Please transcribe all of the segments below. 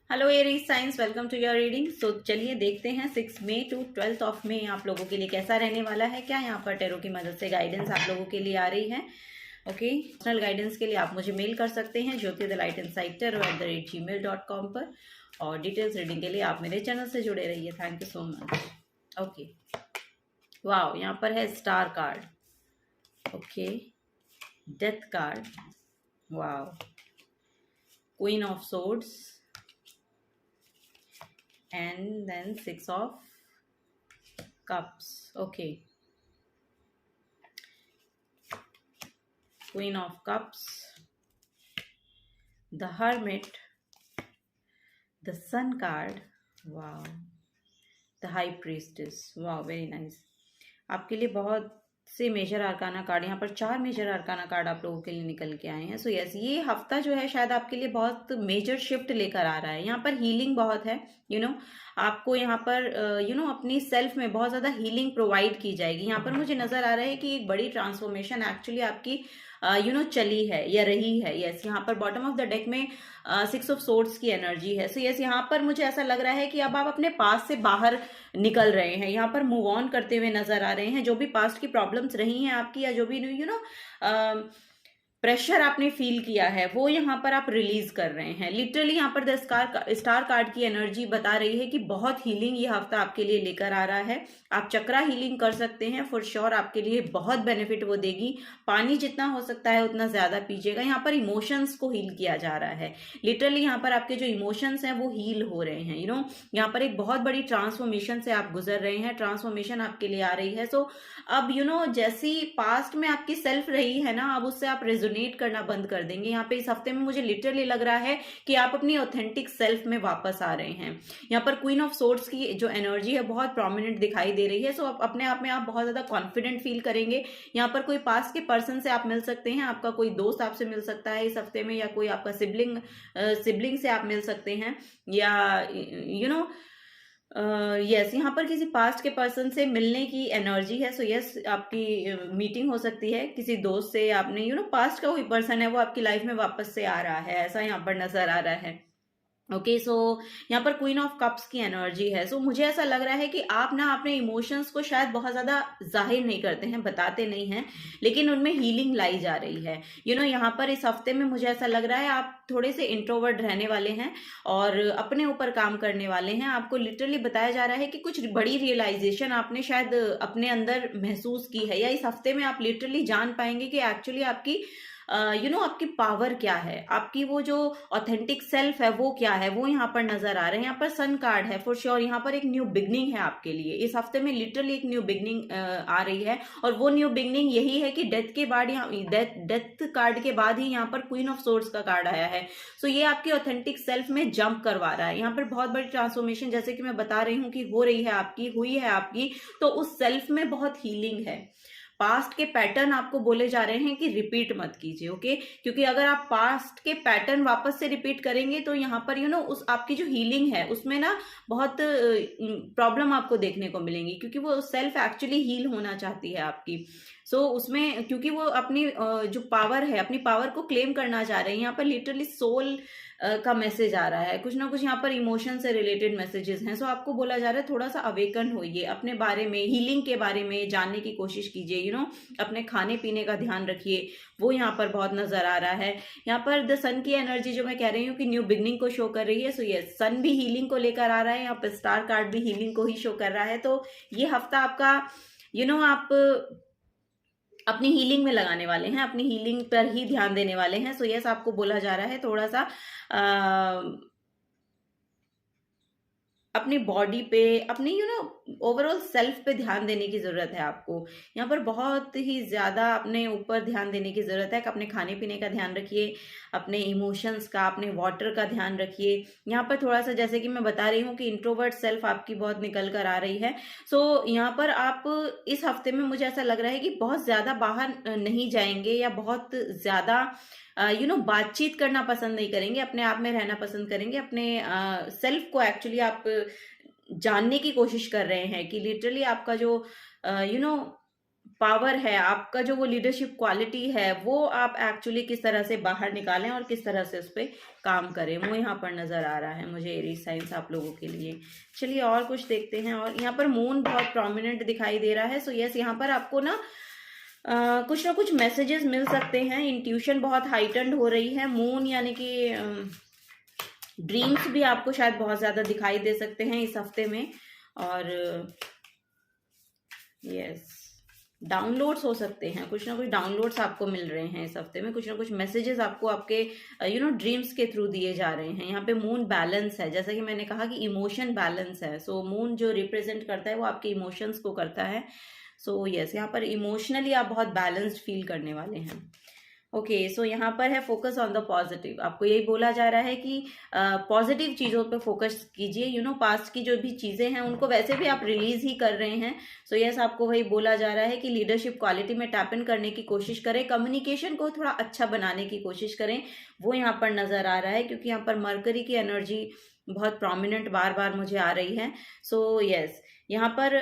Hello Aries science, welcome to your reading. So चलिए देखते हैं 6 मई टू 12 ऑफ मई आप लोगों के लिए कैसा रहने वाला है। क्या यहाँ पर टेरो की मदद से गाइडेंस आप लोगों के लिए आ रही है। ओके, पर्सनल गाइडेंस के लिए आप मुझे मेल कर सकते हैं jyotithelightandsighter@gmail.com पर, और डिटेल्स रीडिंग के लिए आप मेरे चैनल से जुड़े रहिए। Thank you so much. Okay, wow, यहाँ पर है star card, okay, death card, wow, queen of swords, and then 6 of cups. Okay, queen of cups, the hermit, the sun card, wow, the high priestess, wow, very nice। आपके लिए बहुत से major आर्काना card, यहाँ पर 4 major आर्काना card आप लोगों के लिए निकल के आए हैं। सो यस, ये हफ्ता जो है शायद आपके लिए बहुत मेजर शिफ्ट लेकर आ रहा है। यहाँ पर हीलिंग बहुत है, आपको यहाँ पर अपनी सेल्फ में बहुत ज़्यादा हीलिंग प्रोवाइड की जाएगी। यहाँ पर मुझे नज़र आ रहा है कि एक बड़ी ट्रांसफॉर्मेशन एक्चुअली आपकी चली है या रही है। यस, यहाँ पर बॉटम ऑफ द डेक में 6 ऑफ सोर्ड्स की एनर्जी है। सो यस, यहाँ पर मुझे ऐसा लग रहा है कि अब आप अपने पास से बाहर निकल रहे हैं, यहाँ पर मूव ऑन करते हुए नजर आ रहे हैं। जो भी पास्ट की प्रॉब्लम्स रही हैं आपकी, या जो भी प्रेशर आपने फील किया है, वो यहाँ पर आप रिलीज कर रहे हैं। लिटरली यहाँ पर द स्टार कार्ड की एनर्जी बता रही है कि बहुत हीलिंग ये हफ्ता आपके लिए लेकर आ रहा है। आप चक्रा हीलिंग कर सकते हैं, फॉर श्योर आपके लिए बहुत बेनिफिट वो देगी। पानी जितना हो सकता है उतना ज्यादा पीजिएगा। यहाँ पर इमोशंस को हील किया जा रहा है। लिटरली यहाँ पर आपके जो इमोशंस हैं वो हील हो रहे हैं। यहाँ पर एक बहुत बड़ी ट्रांसफॉर्मेशन से आप गुजर रहे हैं, ट्रांसफॉर्मेशन आपके लिए आ रही है। सो अब जैसी पास्ट में आपकी सेल्फ रही है ना, अब उससे आप रेजोनेट करना बंद कर देंगे। यहाँ पे इस हफ्ते में मुझे लिटरली लग रहा है कि आप अपनी ऑथेंटिक सेल्फ में वापस आ रहे हैं। यहाँ पर क्वीन ऑफ सोर्ड्स की जो एनर्जी है बहुत प्रोमिनेंट दिखाई दे रही है। सो अपने आप में आप बहुत ज्यादा कॉन्फिडेंट फील करेंगे। यहाँ पर कोई पास्ट के पर्सन से आप मिल सकते हैं, आपका कोई दोस्त आपसे मिल सकता है इस हफ्ते में, या कोई आपका सिबलिंग से आप मिल सकते हैं, या यस, यहाँ पर किसी पास्ट के पर्सन से मिलने की एनर्जी है। सो यस, आपकी मीटिंग हो सकती है किसी दोस्त से। आपने पास्ट का कोई पर्सन है वो आपकी लाइफ में वापस से आ रहा है, ऐसा यहाँ पर नजर आ रहा है। ओके, सो यहाँ पर क्वीन ऑफ कप्स की एनर्जी है। सो मुझे ऐसा लग रहा है कि आप ना अपने इमोशंस को शायद बहुत ज्यादा जाहिर नहीं करते हैं, बताते नहीं हैं, लेकिन उनमें हीलिंग लाई जा रही है। यहाँ पर इस हफ्ते में मुझे ऐसा लग रहा है आप थोड़े से इंट्रोवर्ट रहने वाले हैं और अपने ऊपर काम करने वाले हैं। आपको लिटरली बताया जा रहा है कि कुछ बड़ी रियलाइजेशन आपने शायद अपने अंदर महसूस की है, या इस हफ्ते में आप लिटरली जान पाएंगे कि एक्चुअली आपकी आपकी पावर क्या है, आपकी वो जो ऑथेंटिक सेल्फ है वो क्या है, वो यहाँ पर नजर आ रहे हैं। यहाँ पर सन कार्ड है, फॉर श्योर यहाँ पर एक न्यू बिगनिंग है आपके लिए। इस हफ्ते में लिटरली एक न्यू बिगनिंग आ रही है, और वो न्यू बिगनिंग यही है कि डेथ के बाद, यहाँ डेथ कार्ड के बाद ही यहाँ पर क्वीन ऑफ सोर्ड्स का कार्ड आया है। सो ये आपकी ऑथेंटिक सेल्फ में जंप करवा रहा है। यहाँ पर बहुत बड़ी ट्रांसफॉर्मेशन, जैसे कि मैं बता रही हूँ कि हो रही है आपकी, हुई है आपकी, तो उस सेल्फ में बहुत हीलिंग है। पास्ट के पैटर्न आपको बोले जा रहे हैं कि रिपीट मत कीजिए, ओके, क्योंकि अगर आप पास्ट के पैटर्न वापस से रिपीट करेंगे तो यहाँ पर उस आपकी जो हीलिंग है उसमें ना बहुत प्रॉब्लम आपको देखने को मिलेंगी, क्योंकि वो सेल्फ एक्चुअली हील होना चाहती है आपकी। सो उसमें क्योंकि वो अपनी जो पावर है, अपनी पावर को क्लेम करना चाह रहे हैं। यहाँ पर लिटरली सोल का मैसेज आ रहा है, कुछ ना कुछ यहाँ पर इमोशन से रिलेटेड मैसेजेस हैं। सो आपको बोला जा रहा है थोड़ा सा अवेकन होइए, अपने बारे में, हीलिंग के बारे में जानने की कोशिश कीजिए। अपने खाने पीने का ध्यान रखिए, वो यहाँ पर बहुत नजर आ रहा है। यहाँ पर द सन की एनर्जी जो मैं कह रही हूँ कि न्यू बिगनिंग को शो कर रही है। सो ये सन भी हीलिंग को लेकर आ रहा है, यहाँ पर स्टार कार्ड भी हीलिंग को ही शो कर रहा है। तो ये हफ्ता आपका आप अपनी हीलिंग में लगाने वाले हैं, अपनी हीलिंग पर ही ध्यान देने वाले हैं। सो यस, आपको बोला जा रहा है थोड़ा सा अपनी बॉडी पे, अपनी ओवरऑल सेल्फ पे ध्यान देने की जरूरत है आपको। यहाँ पर बहुत ही ज्यादा अपने ऊपर ध्यान देने की जरूरत है। अपने खाने पीने का ध्यान रखिए, अपने इमोशंस का, अपने वाटर का ध्यान रखिए। यहाँ पर थोड़ा सा, जैसे कि मैं बता रही हूँ कि इंट्रोवर्ट सेल्फ आपकी बहुत निकल कर आ रही है। सो यहाँ पर आप इस हफ्ते में मुझे ऐसा लग रहा है कि बहुत ज्यादा बाहर नहीं जाएंगे, या बहुत ज्यादा बातचीत करना पसंद नहीं करेंगे, अपने आप में रहना पसंद करेंगे। अपने सेल्फ को एक्चुअली आप जानने की कोशिश कर रहे हैं कि लिटरली आपका जो पावर है, आपका जो वो लीडरशिप क्वालिटी है, वो आप एक्चुअली किस तरह से बाहर निकालें और किस तरह से उस पर काम करें, वो यहाँ पर नज़र आ रहा है मुझे एरीज साइंस आप लोगों के लिए। चलिए और कुछ देखते हैं। और यहाँ पर मून बहुत प्रोमिनेंट दिखाई दे रहा है। सो यस, यहाँ पर आपको ना कुछ ना कुछ मैसेजेस मिल सकते हैं। इंट्यूशन बहुत हाइटन्ड हो रही है। मून यानी कि ड्रीम्स भी आपको शायद बहुत ज़्यादा दिखाई दे सकते हैं इस हफ्ते में। और यस, डाउनलोड्स हो सकते हैं, कुछ ना कुछ डाउनलोड्स आपको मिल रहे हैं इस हफ्ते में। कुछ ना कुछ मैसेजेस आपको आपके ड्रीम्स के थ्रू दिए जा रहे हैं। यहाँ पे मून बैलेंस है, जैसा कि मैंने कहा कि इमोशन बैलेंस है। सो मून जो रिप्रेजेंट करता है वो आपके इमोशंस को करता है। सो यस, यहाँ पर इमोशनली आप बहुत बैलेंस्ड फील करने वाले हैं। ओके, सो यहाँ पर है फोकस ऑन द पॉजिटिव। आपको यही बोला जा रहा है कि पॉजिटिव चीज़ों पे फोकस कीजिए। पास्ट की जो भी चीज़ें हैं उनको वैसे भी आप रिलीज ही कर रहे हैं। सो यस, आपको वही बोला जा रहा है कि लीडरशिप क्वालिटी में टैप इन करने की कोशिश करें, कम्युनिकेशन को थोड़ा अच्छा बनाने की कोशिश करें, वो यहाँ पर नज़र आ रहा है। क्योंकि यहाँ पर मरकरी की एनर्जी बहुत प्रोमिनेंट बार बार मुझे आ रही है। सो यस, यहाँ पर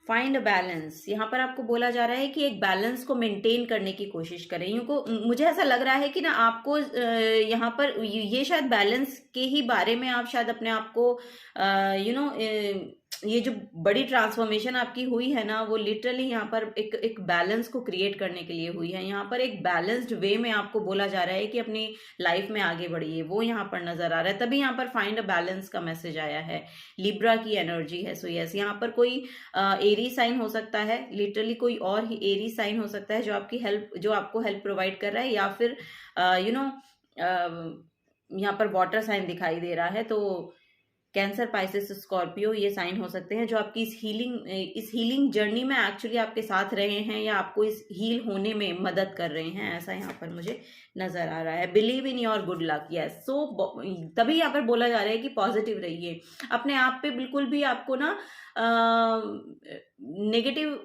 फाइंड अ बैलेंस। यहाँ पर आपको बोला जा रहा है कि एक बैलेंस को मेंटेन करने की कोशिश करें। मुझे ऐसा लग रहा है कि ना आपको यहाँ पर ये शायद बैलेंस के ही बारे में आप शायद अपने आप को ये जो बड़ी ट्रांसफॉर्मेशन आपकी हुई है ना, वो लिटरली यहाँ पर एक बैलेंस को क्रिएट करने के लिए हुई है। यहाँ पर एक बैलेंस्ड वे में आपको बोला जा रहा है कि अपनी लाइफ में आगे बढ़िए, वो यहाँ पर नजर आ रहा है। तभी यहाँ पर फाइंड अ बैलेंस का मैसेज आया है। लिब्रा की एनर्जी है। सो यस, यहाँ पर कोई एरी साइन हो सकता है, लिटरली कोई और ही एरी साइन हो सकता है जो आपको हेल्प प्रोवाइड कर रहा है। या फिर यहाँ पर वाटर साइन दिखाई दे रहा है। तो कैंसर, पाइसेस, स्कॉर्पियो ये साइन हो सकते हैं जो आपकी इस हीलिंग जर्नी में एक्चुअली आपके साथ रहे हैं या आपको इस हील होने में मदद कर रहे हैं, ऐसा यहाँ पर मुझे नजर आ रहा है। Believe in your good luck. Yes, so तभी यहाँ पर बोला जा रहा है कि पॉजिटिव रहिए, अपने आप पे बिल्कुल भी आपको ना नेगेटिव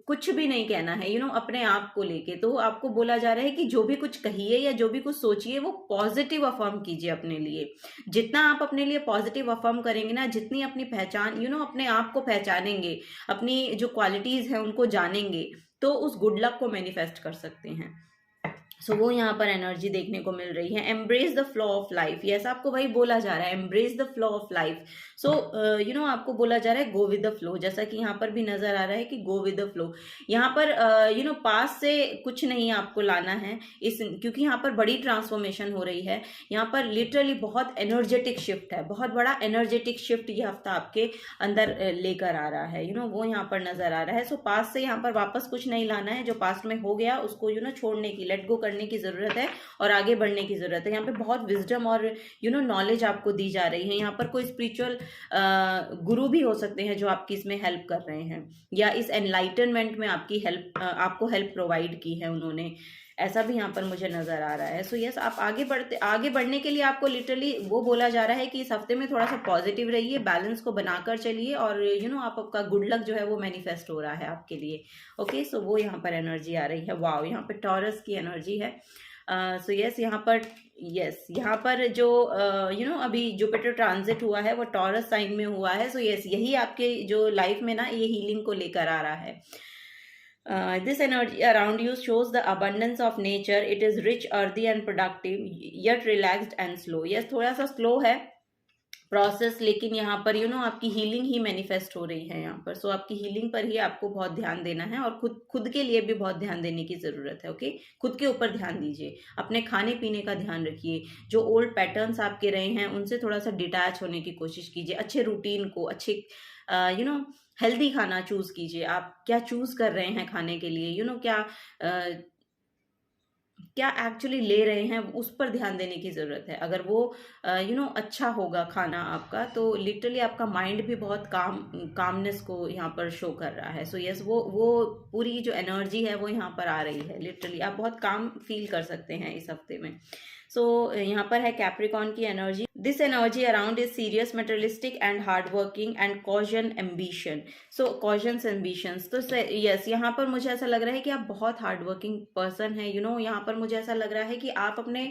कुछ भी नहीं कहना है अपने आप को लेके। तो आपको बोला जा रहा है कि जो भी कुछ कहिए या जो भी कुछ सोचिए वो पॉजिटिव अफर्म कीजिए अपने लिए। जितना आप अपने लिए पॉजिटिव अफर्म करेंगे ना, जितनी अपनी पहचान अपने आप को पहचानेंगे, अपनी जो क्वालिटीज है उनको जानेंगे, तो उस गुड लक को मैनिफेस्ट कर सकते हैं। सो वो यहाँ पर एनर्जी देखने को मिल रही है। Embrace the flow of life. Yes, आपको वही बोला जा रहा है, embrace the flow of life. So आपको बोला जा रहा है गो विद द फ्लो, जैसा कि यहाँ पर भी नजर आ रहा है कि गो विद द फ्लो। यहाँ पर पास से कुछ नहीं आपको लाना है क्योंकि यहाँ पर बड़ी ट्रांसफॉर्मेशन हो रही है। यहाँ पर लिटरली बहुत एनर्जेटिक शिफ्ट है, बहुत बड़ा एनर्जेटिक शिफ्ट ये हफ्ता आपके अंदर लेकर आ रहा है। वो यहाँ पर नजर आ रहा है। सो पास से यहाँ पर वापस कुछ नहीं लाना है। जो पास्ट में हो गया उसको छोड़ने की, लेट गो करने की जरूरत है और आगे बढ़ने की जरूरत है। यहाँ पे बहुत विजडम और नॉलेज आपको दी जा रही है। यहाँ पर कोई स्पिरिचुअल गुरु भी हो सकते हैं जो आपकी इसमें हेल्प कर रहे हैं, या इस एनलाइटनमेंट में आपको हेल्प प्रोवाइड की है उन्होंने, ऐसा भी यहाँ पर मुझे नजर आ रहा है। सो यस, आप आगे बढ़ने के लिए आपको लिटरली वो बोला जा रहा है कि इस हफ्ते में थोड़ा सा पॉजिटिव रहिए, बैलेंस को बनाकर चलिए और आपका गुड लक जो है वो मैनिफेस्ट हो रहा है आपके लिए। ओके, सो वो यहाँ पर एनर्जी आ रही है। वाओ, यहाँ पर टॉरस की एनर्जी है। सो यस, यहाँ पर जो अभी जुपिटर ट्रांजिट हुआ है वो टॉरस साइन में हुआ है। सो यस, यही आपके जो लाइफ में ना ये हीलिंग को लेकर आ रहा है। This energy around you shows the abundance of nature. It is rich, earthy and productive, yet relaxed and slow. Yes, थोड़ा सा स्लो है प्रोसेस, लेकिन यहाँ पर आपकी हीलिंग ही मैनिफेस्ट हो रही है यहाँ पर। सो आपकी हीलिंग पर ही आपको बहुत ध्यान देना है और खुद के लिए भी बहुत ध्यान देने की ज़रूरत है। ओके, खुद के ऊपर ध्यान दीजिए, अपने खाने पीने का ध्यान रखिए। जो ओल्ड पैटर्न्स आपके रहे हैं उनसे थोड़ा सा डिटैच होने की कोशिश कीजिए। अच्छे रूटीन को, अच्छे हेल्दी खाना चूज कीजिए। आप क्या चूज कर रहे हैं खाने के लिए, क्या एक्चुअली ले रहे हैं, उस पर ध्यान देने की ज़रूरत है। अगर वो अच्छा होगा खाना आपका, तो लिटरली आपका माइंड भी बहुत कामनेस को यहाँ पर शो कर रहा है। सो यस, वो पूरी जो एनर्जी है वो यहाँ पर आ रही है। लिटरली आप बहुत काम फील कर सकते हैं इस हफ्ते में। सो यहाँ पर है कैप्रिकॉर्न की energy. This energy around is serious, materialistic and hardworking and caution ambition. So cautions ambitions. तो यस, यहाँ पर मुझे ऐसा लग रहा है कि आप बहुत हार्ड वर्किंग पर्सन है, यू नो। यहाँ पर मुझे ऐसा लग रहा है कि आप अपने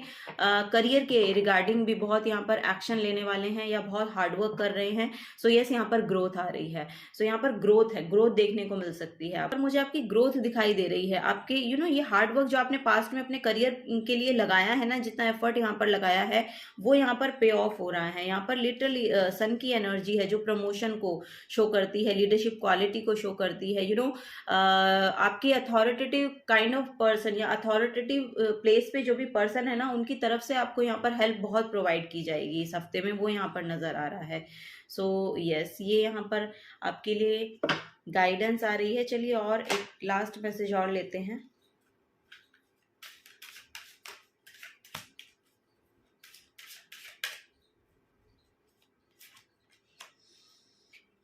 करियर के रिगार्डिंग भी बहुत यहाँ पर एक्शन लेने वाले हैं या बहुत हार्ड वर्क कर रहे हैं। सो यस, यहाँ पर ग्रोथ आ रही है। सो यहाँ पर ग्रोथ है, ग्रोथ देखने को मिल सकती है। पर मुझे आपकी ग्रोथ दिखाई दे रही है, आपके यू नो ये हार्ड वर्क जो आपने पास्ट में अपने करियर के लिए लगाया है ना, जितना एफर्ट यहाँ पर लगाया है वो यहाँ पर पे ऑफ हो रहा है। यहाँ पर लिटरली सन की एनर्जी है जो प्रमोशन को शो करती है, लीडरशिप क्वालिटी को शो करती है, यू नो। आपकी अथॉरिटेटिव काइंड ऑफ पर्सन या अथॉरिटेटिव प्लेस पे जो भी पर्सन है ना, उनकी तरफ से आपको यहाँ पर हेल्प बहुत प्रोवाइड की जाएगी इस हफ्ते में, वो यहाँ पर नजर आ रहा है। सो यस, ये यहाँ पर आपके लिए गाइडेंस आ रही है। चलिए और एक लास्ट मैसेज और लेते हैं।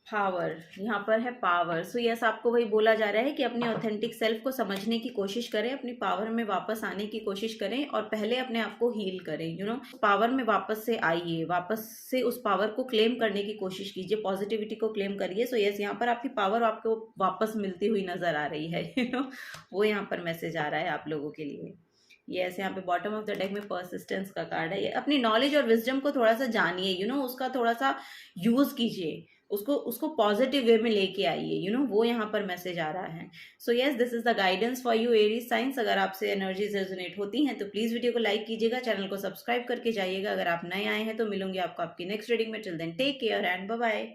पावर, यहाँ पर है पावर। सो यस, आपको वही बोला जा रहा है कि अपनी ऑथेंटिक सेल्फ को समझने की कोशिश करें, अपनी पावर में वापस आने की कोशिश करें और पहले अपने आप को हील करें, यू नो। पावर में वापस से आइए, वापस से उस पावर को क्लेम करने की कोशिश कीजिए, पॉजिटिविटी को क्लेम करिए। सो यस, यहाँ पर आपकी पावर आपको वापस मिलती हुई नजर आ रही है, यू नो। वो यहाँ पर मैसेज आ रहा है आप लोगों के लिए। यस, यहाँ पे बॉटम ऑफ द डेक में परसिस्टेंस का कार्ड है। अपनी नॉलेज और विजडम को थोड़ा सा जानिए, यू नो, उसका थोड़ा सा यूज कीजिए, उसको उसको पॉजिटिव वे में लेके आइए, यू नो, वो यहाँ पर मैसेज आ रहा है। So yes, this is the guidance for you Aries science. अगर आपसे एनर्जीज रेजोनेट होती हैं तो प्लीज वीडियो को लाइक कीजिएगा, चैनल को सब्सक्राइब करके जाइएगा। अगर आप नए आए हैं तो मिलूंगी आपको आपकी नेक्स्ट रीडिंग में। Till then take care and bye bye.